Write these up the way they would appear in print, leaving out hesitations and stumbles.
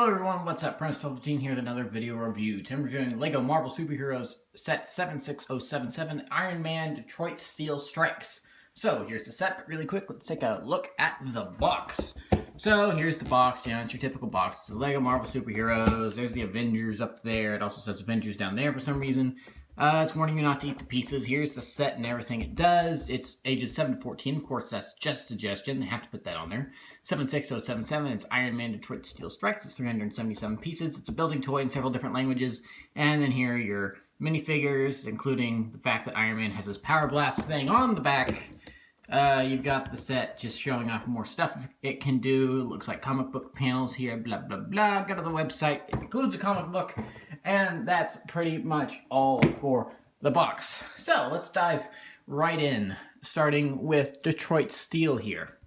Hello everyone, what's up? Prince1215 here with another video review. Today I'm reviewing LEGO Marvel Superheroes set 76077 Iron Man Detroit Steel Strikes. So here's the set, but really quick, let's take a look at the box. So here's the box, it's your typical box. It's the LEGO Marvel Superheroes, there's the Avengers up there, it also says Avengers down there for some reason. It's warning you not to eat the pieces. Here's the set and everything it does. It's ages 7 to 14. Of course, that's just a suggestion. They have to put that on there. 76077. It's Iron Man Detroit Steel Strikes. It's 377 pieces. It's a building toy in several different languages. And then here are your minifigures, including the fact that Iron Man has his Power Blast thing on the back. You've got the set just showing off more stuff it can do. It looks like comic book panels here, blah, blah, blah. Go to the website. It includes a comic book. And that's pretty much all for the box. So let's dive right in, starting with Detroit Steel here.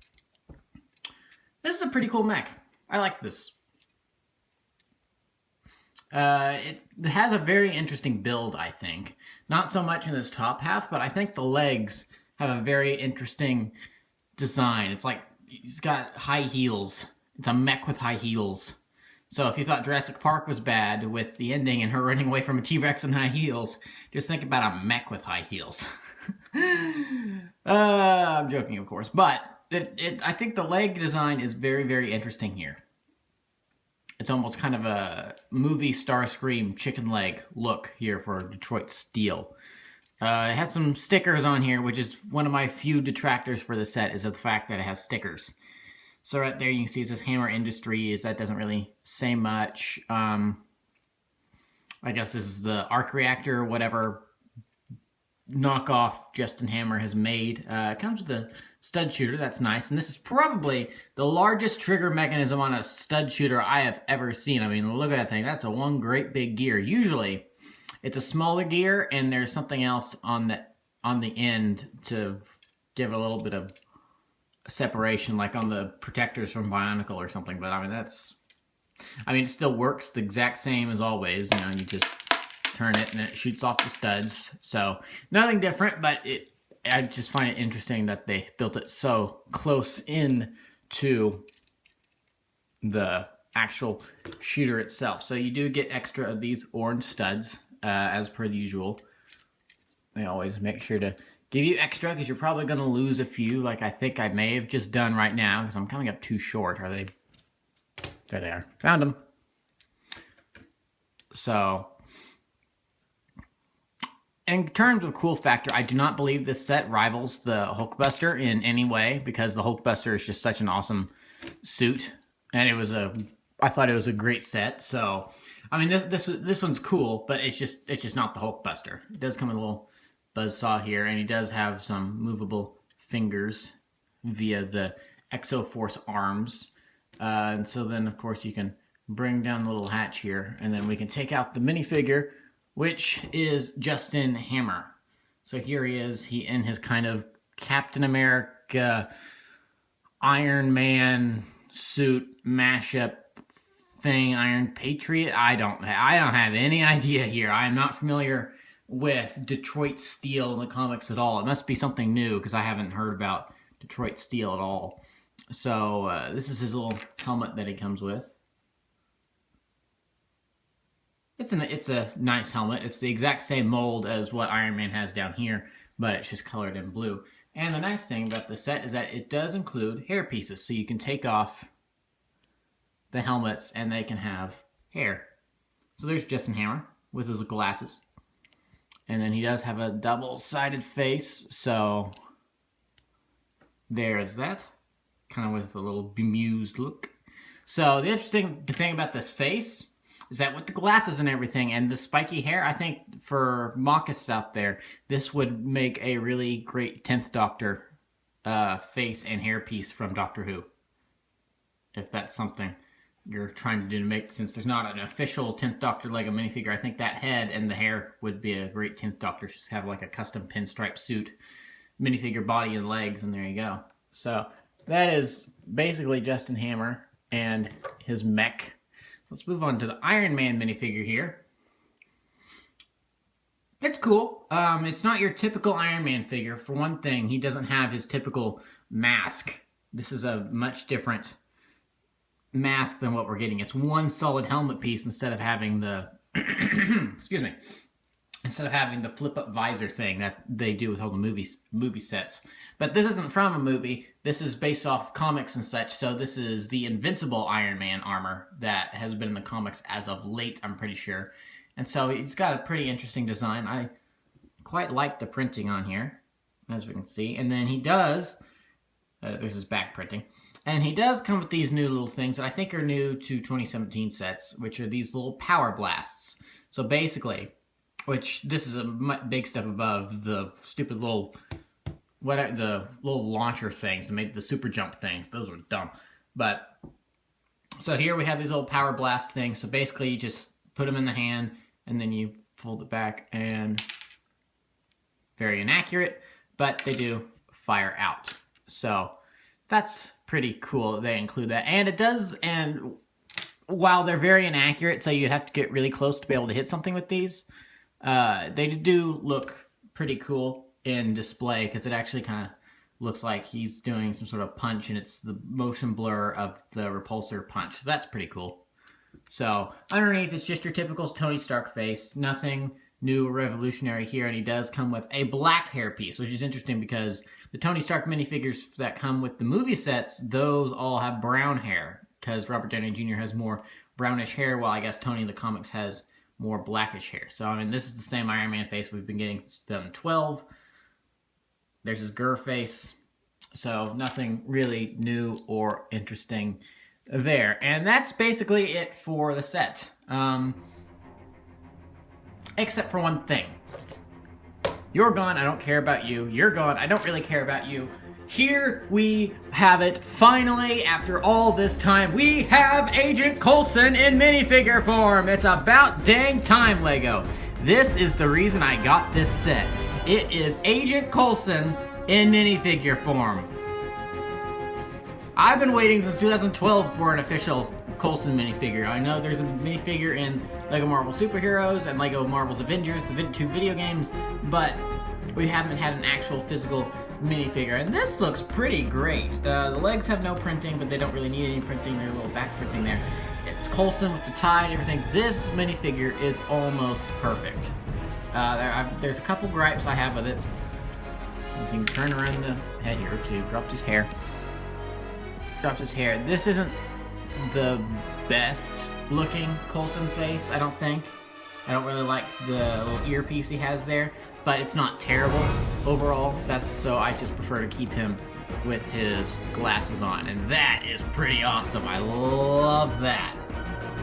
This is a pretty cool mech. I like this. It has a very interesting build, I think. Not so much in this top half, but I think the legs have a very interesting design. It's like he's got high heels. It's a mech with high heels. So if you thought Jurassic Park was bad with the ending and her running away from a T-Rex in high heels, just think about a mech with high heels. I'm joking, of course. But I think the leg design is very, very interesting here. It's almost kind of a movie Starscream chicken leg look here for Detroit Steel. It has some stickers on here, which is one of my few detractors for the set, is the fact that it has stickers. So right there you can see it says Hammer Industries. That doesn't really say much. I guess this is the arc reactor or whatever knockoff Justin Hammer has made. It comes with a stud shooter. That's nice. And this is probably the largest trigger mechanism on a stud shooter I have ever seen. I mean, look at that thing. That's one great big gear. Usually it's a smaller gear and there's something else on the end to give a little bit of separation, like on the protectors from Bionicle or something. But I mean it still works the exact same as always. You just turn it and it shoots off the studs. So nothing different, but I just find it interesting that they built it so close in to the actual shooter itself. So you do get extra of these orange studs, as per the usual. They always make sure to give you extra because you're probably going to lose a few, like I think I may have just done right now because I'm coming up too short. Are they? There they are. Found them. So, in terms of cool factor, I do not believe this set rivals the Hulkbuster in any way because the Hulkbuster is just such an awesome suit, and I thought it was a great set. So, I mean, this one's cool, but it's just not the Hulkbuster. It does come with a little buzzsaw here, and he does have some movable fingers via the Exoforce arms. And so then, of course, you can bring down the little hatch here, and then we can take out the minifigure, which is Justin Hammer. So here he is, in his kind of Captain America, Iron Man suit mashup thing, Iron Patriot. I don't have any idea here. I am not familiar with Detroit Steel in the comics at all. It must be something new because I haven't heard about Detroit Steel at all. So this is his little helmet that he comes with. It's a nice helmet. It's the exact same mold as what Iron Man has down here, but it's just colored in blue. And the nice thing about the set is that it does include hair pieces, so you can take off the helmets and they can have hair. So there's Justin Hammer with his glasses. And then he does have a double-sided face, so there's that. Kind of with a little bemused look. So the interesting thing about this face is that with the glasses and everything and the spiky hair, I think for mockists out there, this would make a really great 10th Doctor face and hair piece from Doctor Who. If that's something you're trying to do to make, since there's not an official 10th Doctor Lego minifigure, I think that head and the hair would be a great 10th Doctor. Just have like a custom pinstripe suit, minifigure body and legs, and there you go. So that is basically Justin Hammer and his mech. Let's move on to the Iron Man minifigure here. It's cool. It's not your typical Iron Man figure. For one thing, he doesn't have his typical mask. This is a much different mask than what we're getting. It's one solid helmet piece instead of having the excuse me, instead of having the flip-up visor thing that they do with all the movie sets. But this isn't from a movie. This is based off comics and such, so this is the Invincible Iron Man armor that has been in the comics as of late, I'm pretty sure. And so it's got a pretty interesting design. I quite like the printing on here, as we can see. And then he does, there's his back printing, and he does come with these new little things that I think are new to 2017 sets, which are these little power blasts. So basically, which this is a big step above the stupid little, the little launcher things that make the super jump things. Those were dumb. But, so here we have these little power blast things. So basically you just put them in the hand and then you fold it back, and very inaccurate, but they do fire out. So that's pretty cool that they include that. And it does, and while they're very inaccurate, so you'd have to get really close to be able to hit something with these, they do look pretty cool in display, because it actually kind of looks like he's doing some sort of punch, and it's the motion blur of the repulsor punch. So that's pretty cool. So underneath, it's just your typical Tony Stark face. Nothing new or revolutionary here, and he does come with a black hair piece, which is interesting because the Tony Stark minifigures that come with the movie sets, those all have brown hair, because Robert Downey Jr. has more brownish hair, while I guess Tony in the comics has more blackish hair. So, I mean, this is the same Iron Man face we've been getting since 2012. There's his Gur face. So, nothing really new or interesting there. And that's basically it for the set. Except for one thing. You're gone, I don't care about you. You're gone, I don't really care about you. Here we have it. Finally, after all this time, we have Agent Coulson in minifigure form. It's about dang time, Lego. This is the reason I got this set. It is Agent Coulson in minifigure form. I've been waiting since 2012 for an official Coulson minifigure. I know there's a minifigure in LEGO Marvel Superheroes and LEGO Marvel's Avengers, the two video games, but we haven't had an actual physical minifigure, and this looks pretty great. The legs have no printing, but they don't really need any printing. There's a little back printing there. It's Coulson with the tie and everything. This minifigure is almost perfect. There's a couple gripes I have with it. You can turn around the head here too. Dropped his hair. This isn't the best looking Coulson face, I don't think. I don't really like the little earpiece he has there, but it's not terrible overall. So I just prefer to keep him with his glasses on, and that is pretty awesome. I love that.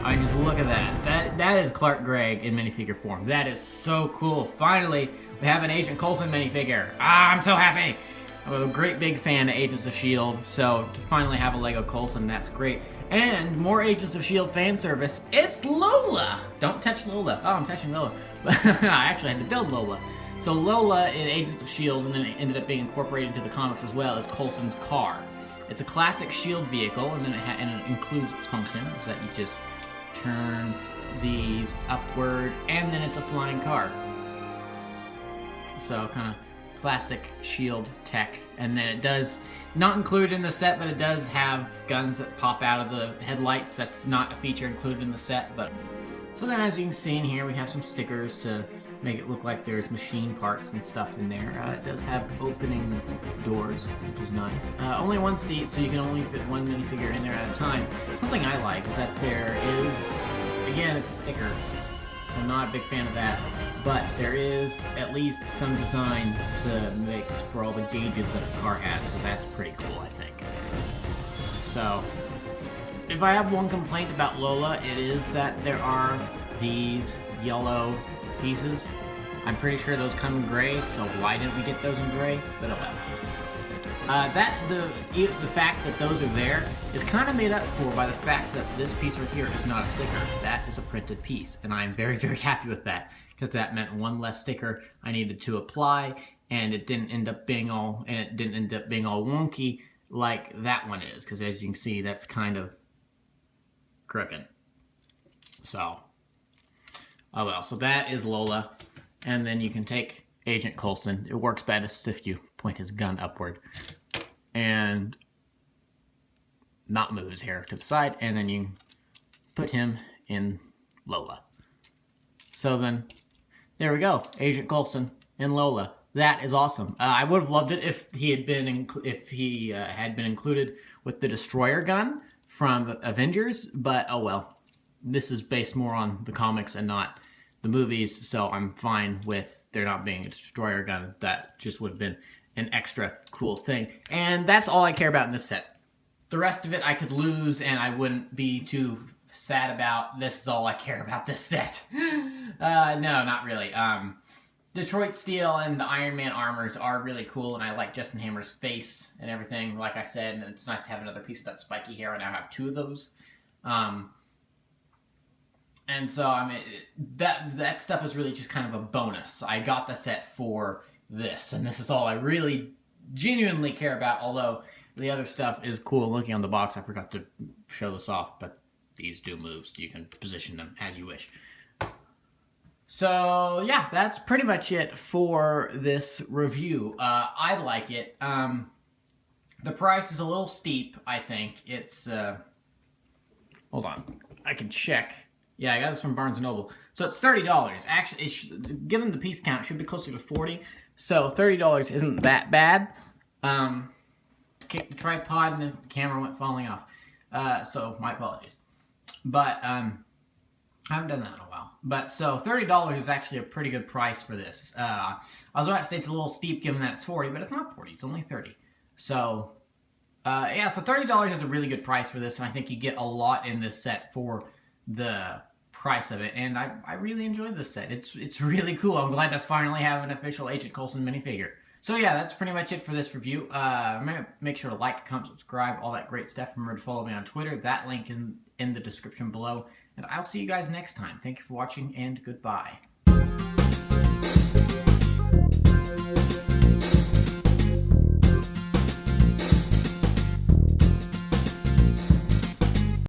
I mean, just look at that. That is Clark Gregg in minifigure form. That is so cool. Finally, we have an Agent Coulson minifigure. I'm so happy. I'm a great big fan of Agents of S.H.I.E.L.D, so to finally have a Lego Coulson, that's great. And more Agents of S.H.I.E.L.D. fan service, it's Lola! Don't touch Lola. Oh, I'm touching Lola. I actually had to build Lola. So Lola in Agents of S.H.I.E.L.D, and then it ended up being incorporated into the comics as well, as Coulson's car. It's a classic S.H.I.E.L.D. vehicle, and then it includes its function, so that you just turn these upward, and then it's a flying car. So kind of classic S.H.I.E.L.D. tech. And then it does, not included in the set, but it does have guns that pop out of the headlights. That's not a feature included in the set, but... So then, as you can see in here, we have some stickers to make it look like there's machine parts and stuff in there. It does have opening doors, which is nice. Only one seat, so you can only fit one minifigure in there at a time. Something I like is that there is, again, it's a sticker. I'm not a big fan of that, but there is at least some design to make for all the gauges that a car has, so that's pretty cool, I think. So, if I have one complaint about Lola, it is that there are these yellow pieces. I'm pretty sure those come in gray, so why didn't we get those in gray? But oh well. The fact that those are there is kind of made up for by the fact that this piece right here is not a sticker. That is a printed piece, and I'm very, very happy with that, because that meant one less sticker I needed to apply, and it didn't end up being all wonky like that one is, because as you can see, that's kind of crooked. So, oh well. So that is Lola, and then you can take Agent Coulson. It works best if you point his gun upward. And not move his hair to the side, and then you put him in Lola. So then, there we go, Agent Coulson in Lola. That is awesome. I would have loved it if he had been included with the destroyer gun from Avengers, but oh well. This is based more on the comics and not the movies, so I'm fine with there not being a destroyer gun. That just would have been an extra cool thing. And that's all I care about in this set. The rest of it I could lose and I wouldn't be too sad about. This is all I care about this set. No, not really. Detroit Steel and the Iron Man armors are really cool, and I like Justin Hammer's face and everything, like I said, and it's nice to have another piece of that spiky hair. I now have 2 of those. And so, I mean, that stuff is really just kind of a bonus. I got the set for this, and this is all I really genuinely care about, although the other stuff is cool looking on the box. I forgot to show this off, but these do move, so you can position them as you wish. So, yeah, that's pretty much it for this review. I like it. The price is a little steep, I think. It's, hold on, I can check. Yeah, I got this from Barnes & Noble. So it's $30. Actually, given the piece count, it should be closer to $40. So $30 isn't that bad. Kicked the tripod and the camera went falling off. So my apologies. But, I haven't done that in a while. But, so, $30 is actually a pretty good price for this. I was about to say it's a little steep given that it's 40, but it's not 40. It's only 30. So, yeah, so $30 is a really good price for this, and I think you get a lot in this set for the price of it. And I really enjoyed this set. It's really cool. I'm glad to finally have an official Agent Coulson minifigure. So, yeah, that's pretty much it for this review. Make sure to like, comment, subscribe, all that great stuff. Remember to follow me on Twitter. That link is in the description below. And I'll see you guys next time. Thank you for watching, and goodbye.